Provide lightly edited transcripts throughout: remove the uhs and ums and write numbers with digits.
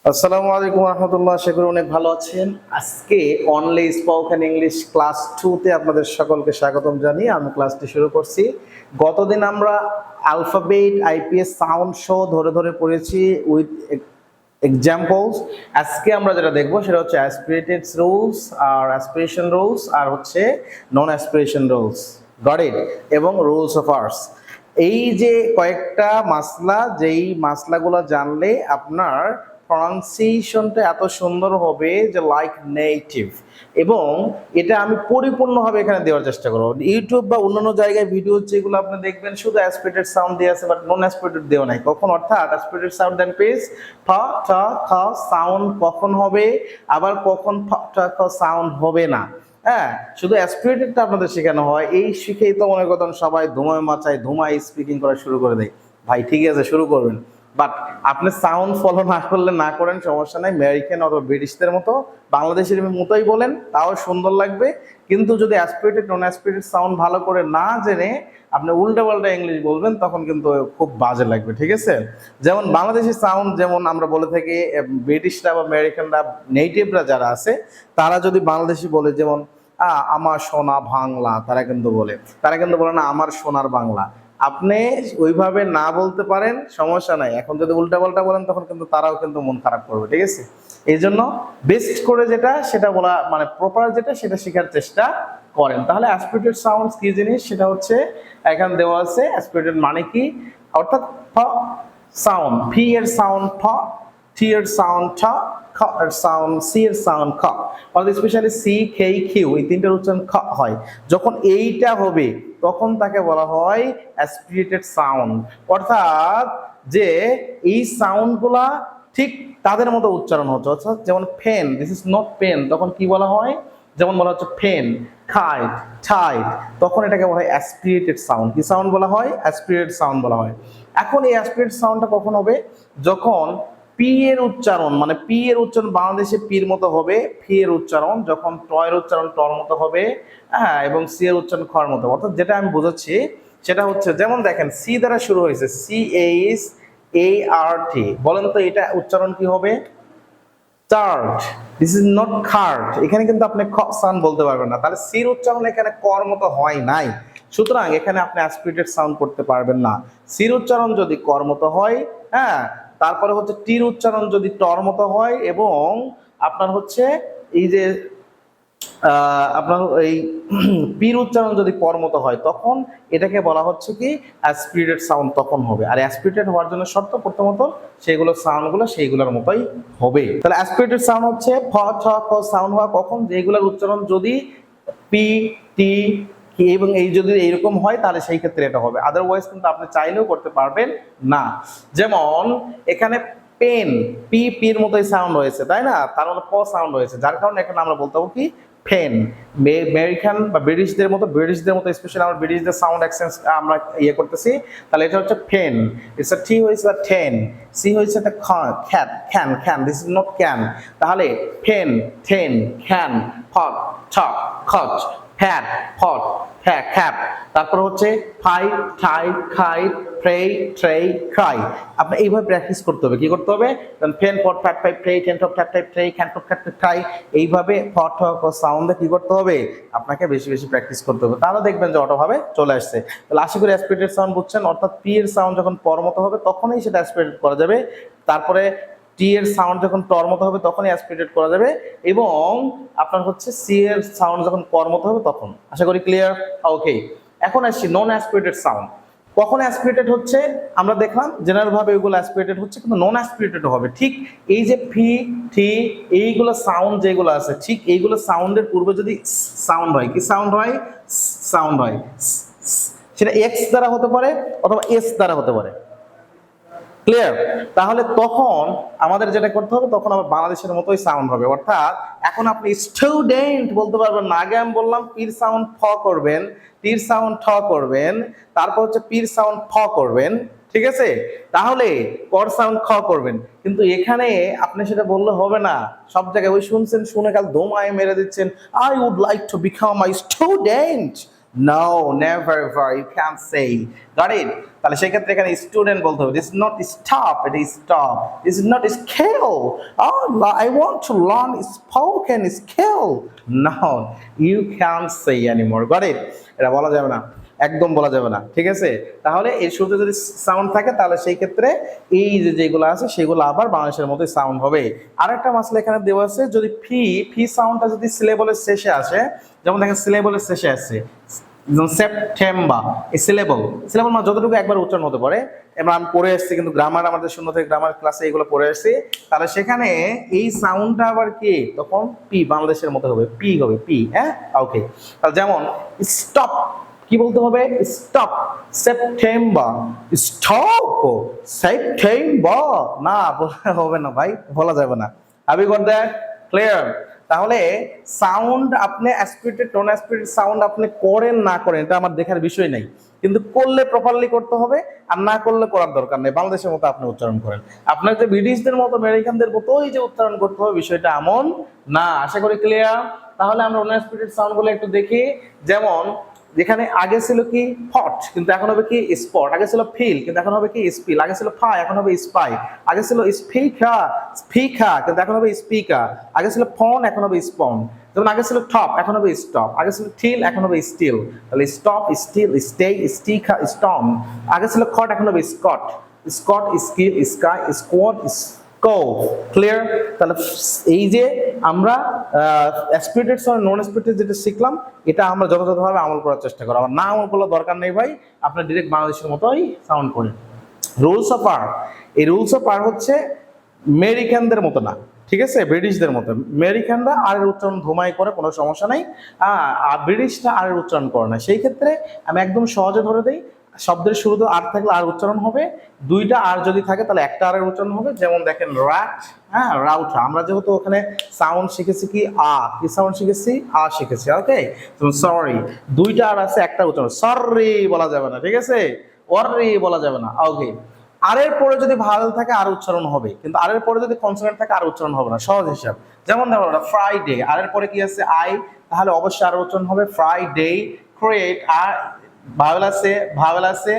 আসসালামু আলাইকুম রহমতুল্লাহ, আশা করি অনেক ভালো আছেন। আজকে অনলি স্পোকেন ইংলিশ ক্লাস 2 তে আপনাদের সকলকে স্বাগতম জানিয়ে আমি ক্লাসটি শুরু করছি। গতদিন আমরা অ্যালফাবেট আইপিএস সাউন্ড শো ধরে ধরে পড়েছি উইথ এক্সাম্পলস। আজকে আমরা যেটা দেখবো সেটা হচ্ছে অ্যাসপিরেটেড রুলস আর অ্যাসপিরেশন রুলস আর হচ্ছে নন অ্যাসপিরেশন রুলস, গট ইট, এবং রুলস অফ আর্টস। এই যে কয়েকটা মাসলা, যেই মাসলাগুলো জানলে আপনার প্রনাউন্সিয়েশনটা এত সুন্দর হবে যে লাইক নেটিভ, এবং এটা আমি পরিপূর্ণভাবে এখানে দেওয়ার চেষ্টা করব। ইউটিউব বা অন্যান্য জায়গায় ভিডিও যেগুলো আপনি দেখবেন শুধু অ্যাসপিরেটেড সাউন্ড দিয়ে আছে, বাট নন অ্যাসপিরেটেড দেওয়া নাই কখন, অর্থাৎ অ্যাসপিরেটেড সাউন্ড দেন পেজ ফ ঠ খ সাউন্ড কখন হবে, আবার কখন ফ ঠ খ সাউন্ড হবে না। হ্যাঁ, শুধু অ্যাসপিরেটেডটা আপনাদের শেখানো হয়। এই শিখেই তো মনে করেন সবাই ধুমায় মাচায় ধুমায় স্পিকিং করা শুরু করে দেয়। ভাই ঠিক আছে, শুরু করবেন, বাট আপনি সাউন্ড ফলো না করলে না করেন, সমস্যা নাই। আমেরিকান অথবা ব্রিটিশদের মতো বাংলাদেশের মতোই বলেন, তাও সুন্দর লাগবে। কিন্তু যদি অ্যাসপিরেটেড নন অ্যাসপিরেটেড সাউন্ড ভালো করে না জেনে আপনি উল্টা পাল্টা ইংলিশ বলবেন, তখন কিন্তু খুব বাজে লাগবে, ঠিক আছে? যেমন বাংলাদেশি সাউন্ড যেমন আমরা বলে থাকি, ব্রিটিশরা বা আমেরিকানরা নেটিভরা যারা আছে তারা যদি বাংলাদেশি বলে, যেমন আমার সোনা বাংলা, তারা কিন্তু বলে না আমার সোনার বাংলা। আপনি ওইভাবে না বলতে পারেন, সমস্যা নাই। এখন যদি উল্টাপাল্টা বলেন তখন কিন্তু তারাও কিন্তু মন খারাপ করবে, ঠিক আছে? এই জন্য বেস্ট করে যেটা সেটা বলা, মানে প্রপার যেটা সেটা শেখার চেষ্টা করেন। তাহলে অ্যাসপিরেটেড সাউন্ডস কি জিনিস সেটা হচ্ছে এখানে দেওয়া আছে। অ্যাসপিরেটেড মানে কি, অর্থাৎ ফ সাউন্ড, ফি এর সাউন্ড ফ, টি এর সাউন্ড ঠ, খ এর সাউন্ড সি এর সাউন্ড খ, অর্থাৎ স্পেশালি সি কে কিউ এই তিনটার উচ্চারণ খ হয়। যখন এইটা হবে তখন তাকে বলা হয় অ্যাসপিরেটেড সাউন্ড, অর্থাৎ যে এই সাউন্ডগুলা ঠিক তাদের মতো উচ্চারণ হচ্ছে। অর্থাৎ যেমন ফেন, দিস ইজ নট পেন, তখন কি বলা হয়? যেমন বলা হচ্ছে ফেন, খাইট, টাইট, তখন এটাকে বলা হয় অ্যাসপিরেটেড সাউন্ড। কি সাউন্ড বলা হয়? অ্যাসপিরেটেড সাউন্ড বলা হয়। এখন এই অ্যাসপিরেটেড সাউন্ডটা কখন হবে? যখন পি এর উচ্চারণ, মানে পি এর উচ্চারণ বাংলাদেশে পির মতো হবে, ফি এর উচ্চারণ যখন ট এর উচ্চারণ টর মতো হবে, হ্যাঁ, এবং সি এর উচ্চারণ খর মতো। অর্থাৎ যেটা আমি বোঝাচ্ছি সেটা হচ্ছে, যেমন দেখেন সি দ্বারা শুরু হয়েছে, সি এইচ এ আর টি, বলেন তো এটা উচ্চারণ কি হবে? চার্ট, দিস ইজ নট খার্ট। এখানে কিন্তু আপনি খ সাউন্ড বলতে পারবেন না, তাহলে সির উচ্চারণ এখানে কর মতো হয় নাই, সুতরাং এখানে আপনি অ্যাসপিরেটেড সাউন্ড করতে পারবেন না। সির উচ্চারণ যদি কর মতো হয়, হ্যাঁ, তারপরে হচ্ছে টির উচ্চারণ যদি টর মতো হয়, এবং আপনার হচ্ছে এই যে আপনার এই পির উচ্চারণ যদি পর মতো হয়, তখন এটাকে বলা হচ্ছে কি অ্যাসপিরেটেড সাউন্ড তখন হবে। আর অ্যাসপিরেটেড হওয়ার জন্য শর্ত প্রথমত সেইগুলো সাউন্ডগুলো সেইগুলোর মতোই হবে। তাহলে অ্যাসপিরেটেড সাউন্ড হচ্ছে ফ ছ খ সাউন্ড হওয়া কখন? যেগুলোর উচ্চারণ যদি পি টি কি এবং এই যদি এইরকম হয় তাহলে সেই ক্ষেত্রে এটা হবে, আদারওয়াইজ কিন্তু আপনি চাইলেও করতে পারবেন না। যেমন এখানে পেন, পি পির মতোই সাউন্ড হয়েছে, তাই না? তার মানে প সাউন্ড হয়েছে, যার কারণে এখানে আমরা বলতে পারবো কি ফেন। আমেরিকান বা ব্রিটিশদের মতো স্পেশালি আমরা ব্রিটিশদের সাউন্ড অ্যাকসেন্ট আমরা ইয়ে করতেছি, তাহলে এটা হচ্ছে ফেন। ইটস টি হয়েছে টেন, সি হয়েছে একটা খ্যান, খ্যান খ্যান, দিস ইজ নট ক্যান। তাহলে ফেন, টেন, খ্যান, ফট, ছ, খচ, ফ্যাট, ফট, হ্যাঁ খ্যাপ, তারপর হচ্ছে ফাই, ঠাই, খাই, প্রে, ট্রে, ক্রাই। আপনি এইভাবে প্র্যাকটিস করতে হবে। কি করতে হবে? ফেন, ফট, ফ্যাট, ফাই, pray, ten, top, tap, type, tray, খ্যান, টপ, ট্যাপ, ক্রাই, এইভাবে ফট সাউন্ডে কি করতে হবে? আপনাকে বেশি বেশি প্র্যাকটিস করতে হবে, তাহলে দেখবেন যে অটোভাবে চলে আসছে। তাহলে আশা করি অ্যাসপিরেটেড সাউন্ড বুঝছেন, অর্থাৎ পি এর সাউন্ড যখন পর মতো হবে তখনই সেটা অ্যাসপিরেট করা যাবে। তারপরে টি এর সাউন্ড যখন টর মতো হবে তখনই অ্যাসপিরেটেড করা যাবে, এবং আপনার হচ্ছে সি এর সাউন্ড যখন কর মতো হবে তখন। আশা করি ক্লিয়ার? ওকে, এখন আসছি নন অ্যাসপিরেটেড সাউন্ড। কখন অ্যাসপিরেটেড হচ্ছে? আমরা দেখলাম জেনারেল ভাবে এগুলো অ্যাসপিরেটেড হচ্ছে, কিন্তু নন অ্যাসপিরেটেড হবে ঠিক এই যে ফি, টি, এইগুলো সাউন্ড যেগুলো আছে, ঠিক এইগুলো সাউন্ডের পূর্বে যদি সাউন্ড হয়, কি সাউন্ড হয়? সাউন্ড হয়, সেটা এক্স দ্বারা হতে পারে অথবা এস দ্বারা হতে পারে। ক্লিয়ার? তাহলে তখন আমাদের যেটা করতে হবে, তখন আবার বাংলাদেশের মতোই সাউন্ড হবে। অর্থাৎ এখন আপনি স্টুডেন্ট বলতে পারবেন না। আগে আমি বললাম পির সাউন্ড ফ করবেন, টির সাউন্ড ঠ করবেন, তারপর হচ্ছে পির সাউন্ড ফ করবেন, ঠিক আছে? তাহলে কর সাউন্ড খ করবেন। কিন্তু এখানে আপনি সেটা বললে হবে না। সব জায়গায় ওই শুনছেন, শুনে কাল দোমায় মেরে দিচ্ছেন, I would like to become I student, No, never ever. You can't say. Got it? তাহলে সেই ক্ষেত্রে এখানে স্টুডেন্ট বলতে হবে, this is not stop, it is stop. This is not skill. Oh, I want to learn spoken skill. No, you can't say anymore. Got it? এটা বলা যাবে না, একদম বলা যাবে না, ঠিক আছে? তাহলে এর শুরুতে যদি সাউন্ড থাকে তাহলে সেই ক্ষেত্রে এই যে যেগুলো আছে সেগুলো আবার বাংলাদেশের মতোই সাউন্ড হবে। আরেকটা মাসলা এখানে দেওয়া আছে, যদি ফি ফি সাউন্ডটা যদি সিলেবলের শেষে আসে, যেমন দেখেন সিলেবলের শেষে আসে সেপ্টেম্বর, এই সিলেবল মানে যতটুকু একবার উচ্চারণ হতে পারে, এবার আমি পড়ে এসেছি কিন্তু গ্রামার আমাদের শূন্য থেকে গ্রামার ক্লাসে এগুলো পড়ে এসেছি, তাহলে সেখানে এই সাউন্ডটা আবার কি তখন পি বাংলাদেশের মতো হবে, পি হবে, পি, হ্যাঁ ওকে। তাহলে যেমন স্টপ কি বলতে হবে, স্টপ সেপ্টেম্বর, স্টপ সেপ্টেম্বর, না হবে না ভাই, বলা যাবে না। Have you got that clear? তাহলে সাউন্ড আপনি অ্যাসপিরেটেড নন অ্যাসপিরেটেড সাউন্ড আপনি করেন না করেন এটা আমার দেখার বিষয় নাই, কিন্তু করলে প্রপারলি করতে হবে, আর না করলে করার দরকার নেই, বাংলাদেশের মতো আপনি উচ্চারণ করেন। আপনার যে ব্রিটিশদের মতো আমেরিকানদের মতো ওই যে উচ্চারণ করতে হবে বিষয়টা এমন না। আশা করি ক্লিয়ার? তাহলে আমরা নন অ্যাসপিরেটেড সাউন্ডগুলো একটু দেখি। যেমন যেখানে আগে ছিল কি হট কিন্তু এখন হবে কি স্পট, আগে ছিল ফিল কিন্তু এখন হবে কি স্পিল, আগে ছিল ফাই এখন হবে স্পাই, আগে ছিল স্পিকা কিন্তু এখন হবে স্পিকার, আগে ছিল ফোন এখন হবে স্পন, যেমন আগে ছিল টপ এখন হবে স্টপ, আগে ছিল টিল এখন হবে স্টিল, তাহলে স্টপ স্টিল স্টে স্টিকা স্টম, আগে ছিল কট এখন হবে Scott, Scott skill sky squad clear? তাহলে এই যে আমরা অ্যাসপিরেটেড নন অ্যাসপিরেটেড যেটা শিখলাম এটা আমরা যথাযথভাবে আমল করার চেষ্টা করো, আবার না আমল করার দরকার নেই ভাই, আপনার ডিরেক্ট বাংলাদেশের মতোই সাউন্ড করেন। রুলস অফ আর, এই রুলস অফ আর হচ্ছে আমেরিকানদের মতো না, ঠিক আছে? ব্রিটিশদের মতো। আমেরিকানরা আর এর উচ্চারণ ধুমাই করে, কোনো সমস্যা নাই, আর ব্রিটিশরা আর এর উচ্চারণ করে না। সেই ক্ষেত্রে আমি একদম সহজে ধরে দিই, শব্দের শুরুতে আর থাকলে আর উচ্চারণ হবে, দুইটা আর যদি থাকে তাহলে একটা আর এর উচ্চারণ হবে। যেমন দেখেন রাট, হ্যাঁ রাউট, আমরা যেহেতু ওখানে সাউন্ড শিখেছি কি কি সাউন্ড শিখেছি, শিখেছি, ওকে। সরি, দুইটা আর আছে, একটা উচ্চারণ, সরি বলা যাবে না, ঠিক আছে? ওয়ারি বলা যাবে না, ওকে। আর এর পরে যদি ভাওয়েল থাকে আর উচ্চারণ হবে, কিন্তু আর এর পরে যদি কনসোনেন্ট থাকে আর উচ্চারণ হবে না, সহজ হিসাব। যেমন দেখো ফ্রাইডে, আর এর পরে কি আছে আই, তাহলে অবশ্যই আর উচ্চারণ হবে ফ্রাইডে। ক্রিয়েট, আর ভাওয়েল আছে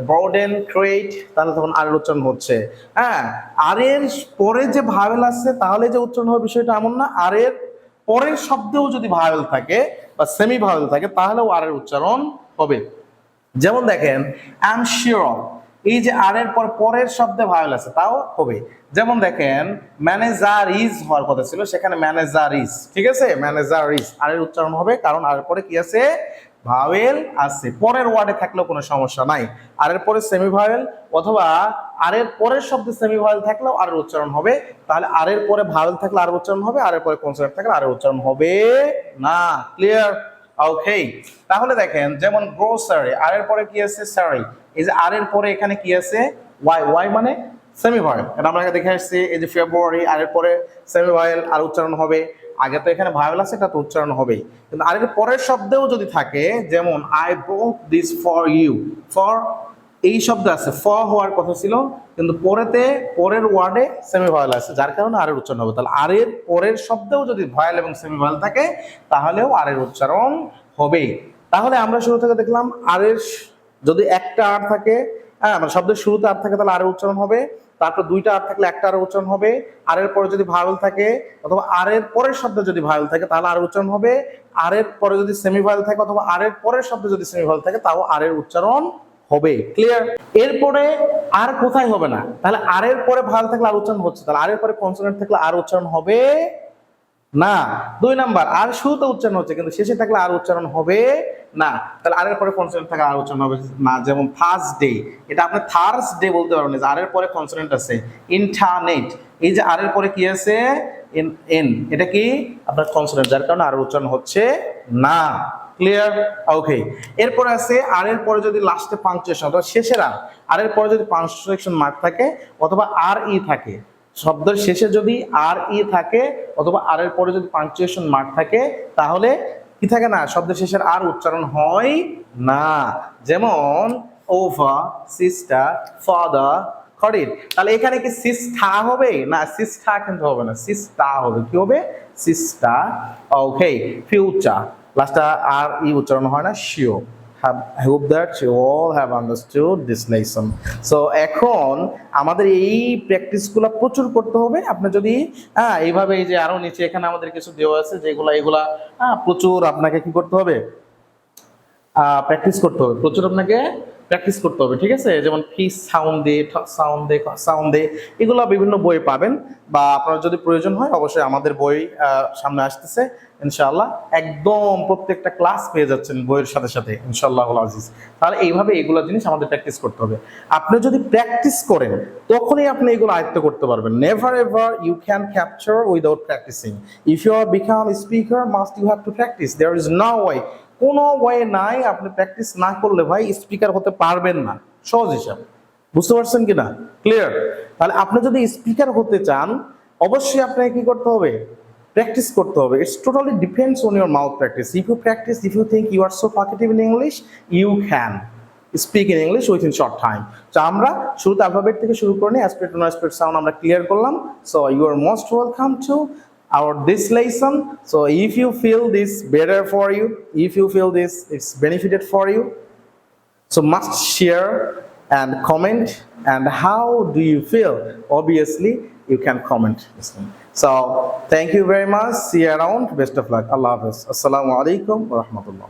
ব্রডেন ক্রিয়েট, তাহলে তখন আর উচ্চারণ হচ্ছে, হ্যাঁ। আর এর পরে যে ভাওয়েল আছে তাহলে যে উচ্চারণ হবে বিষয়টা এমন না, আর এর পরের শব্দেও যদি ভাওয়েল থাকে বা সেমি ভাওয়েল থাকে তাহলেও আর এর উচ্চারণ হবে। যেমন দেখেন আই এম শিওর, এই যে আর এর পর পরের শব্দে ভাওয়েল আছে তাও হবে। যেমন দেখেন ম্যানেজার ইজ হওয়ার কথা ছিল, সেখানে ম্যানেজার ইজ, ঠিক আছে? ম্যানেজার ইজ আর এর উচ্চারণ হবে, কারণ আর পরে কি আছে, ভাওয়েল আছে। পরের ওয়ার্ডে থাকলেও কোনো সমস্যা নাই, আর এর পরে সেমি ভাওয়েল অথবা আর এর পরের শব্দে সেমি ভাওয়েল থাকলেও আর এর উচ্চারণ হবে। তাহলে আর এর পরে ভাওয়েল থাকলে আর উচ্চারণ হবে, আর এর পরে কনসোনেন্ট থাকলে আর উচ্চারণ হবে না। ক্লিয়ার? ওকে। তাহলে দেখেন যেমন গ্রোসারি, আর এর পরে কি আছে সারি, এই যে আর এর পরে এখানে কি আছে ওয়াই মানে সেমি ভাওয়েল, এটা আমরা দেখে আসছি। এই যে ফেব্রুয়ারি, আর এর পরে সেমি ভাওয়েল আর উচ্চারণ হবে, আগে তো এখানে ভাওয়েল আছে এটা তো উচ্চারণ হবে। কিন্তু আর এর পরের শব্দেও যদি থাকে, যেমন I brought this for you, for এই শব্দ আছে, ফর হওয়ার কথা ছিল কিন্তু পরের ওয়ার্ডে সেমি ভাওয়েল আছে, যার কারণে আর এর উচ্চারণ হবে। তাহলে আর এর পরের শব্দেও যদি ভাওয়েল এবং সেমি ভাওয়েল থাকে তাহলেও আর এর উচ্চারণ হবে। তাহলে আমরা শুরু থেকে দেখলাম আর এর যদি একটা আর থাকে, হ্যাঁ মানে শব্দের শুরুতে আর থাকে তাহলে আর এর উচ্চারণ হবে, তারপর দুইটা আর থাকলে একটা আর উচ্চারণ হবে, আর এর পরে যদি ভাওয়েল থাকে অথবা আর এর পরের শব্দে যদি ভাওয়েল থাকে তাহলে আর উচ্চারণ হবে, আর এর পরে যদি সেমি ভাওয়েল থাকে অথবা আর এর পরের শব্দে যদি সেমি ভাওয়েল থাকে তাও আর এর উচ্চারণ হবে। ক্লিয়ার? এরপরে আর কোথায় হবে না, তাহলে আর এর পরে ভাওয়েল থাকলে আর উচ্চারণ হচ্ছে, তাহলে আর এর পরে কনসোনেন্ট থাকলে আর উচ্চারণ হবে না। 2 নাম্বার, আর শুরুতে উচ্চারণ হচ্ছে কিন্তু শেষে থাকলে আর উচ্চারণ হবে না, তাহলে আর এর পরে কনসোনেন্ট থাকলে আর উচ্চারণ হবে না। যেমন থার্সডে, এটা আপনি থার্সডে বলতে পারবেন না, আর এর পরে কনসোনেন্ট আছে। ইন্টারনেট, এই যে আর এর পরে কি আছে এন, এটা কি আপনার কনসোনেন্ট, যার কারণে আর উচ্চারণ হচ্ছে না। ক্লিয়ার? ওকে। এরপরে আছে আর এর পরে যদি লাস্টে পাংচুয়েশন অথবা শেষের আর এর পরে যদি পাংচুয়েশন মার্ক থাকে অথবা আর ই থাকে, শব্দের শেষে যদি আর ই থাকে অথবা আর এর পরে যদি পাংচুয়েশন মার্ক থাকে তাহলে কি থাকে না, শব্দের শেষের আর উচ্চারণ হয় না। যেমন ওভার, সিস্টার, ফাদার, খরিদ, তাহলে এখানে কি সিস্টা হবে না, সিস্টা কিন্তু হবে না, সিস্টা হবে, কি হবে সিস্টা। ওকে। ফিউচার, লাস্টটা আর ই উচ্চারণ হয় না, শিও। I hope that you all have understood this lesson. So এখন আমাদের এই প্র্যাকটিসগুলো প্রচুর করতে হবে। আপনি যদি এইভাবে এই যে আরো নিচে এখানে আমাদের কিছু দেওয়া আছে যেগুলা এগুলা প্রচুর আপনাকে কি করতে হবে, প্র্যাকটিস করতে হবে, প্রচুর আপনাকে প্র্যাকটিস করতে হবে, ঠিক আছে? যেমন ফি সাউন্ড দে, সাউন্ড দে, এগুলো বিভিন্ন বই পাবেন, বা আপনার যদি প্রয়োজন হয় অবশ্যই আমাদের বই সামনে আসতেছে ইনশাআল্লাহ, একদম প্রত্যেকটা ক্লাস পেয়ে যাচ্ছেন বইয়ের সাথে সাথে ইনশাআল্লাহ আজিজ। তাহলে এইভাবে এগুলো জিনিস আমাদের প্র্যাকটিস করতে হবে। আপনি যদি প্র্যাকটিস করেন তখনই আপনি এগুলো আয়ত্ত করতে পারবেন। Never ever you can capture without practising. If you are become speaker must you have to practise, there is no way, কোনো ওয়ে নাই আপনি প্র্যাকটিস না করলে ভাই স্পিকার হতে পারবেন না, সহজ হিসাব। বুঝতে পারছেন কিনা? ক্লিয়ার? তাহলে আপনি যদি স্পিকার হতে চান অবশ্যই আপনাকে কি করতে হবে, প্র্যাকটিস করতে হবে। It's totally depends on your mouth practice. If you practice, if you think you are so talkative in English, you can speak in English within short time. তো আমরা শুরুতে অ্যালফাবেট থেকে শুরু করে নিই, অ্যাসপেক্ট নন অ্যাসপেক্ট সাউন্ড আমরা clear করলাম। So you are most welcome to our this lesson. So if you feel this better for you, if you feel this it's benefited for you, so must share and comment. And how do you feel? Obviously you can comment this thing. So thank you very much, see you around, best of luck, Allah Hafiz, assalamu alaikum wa rahmatullah.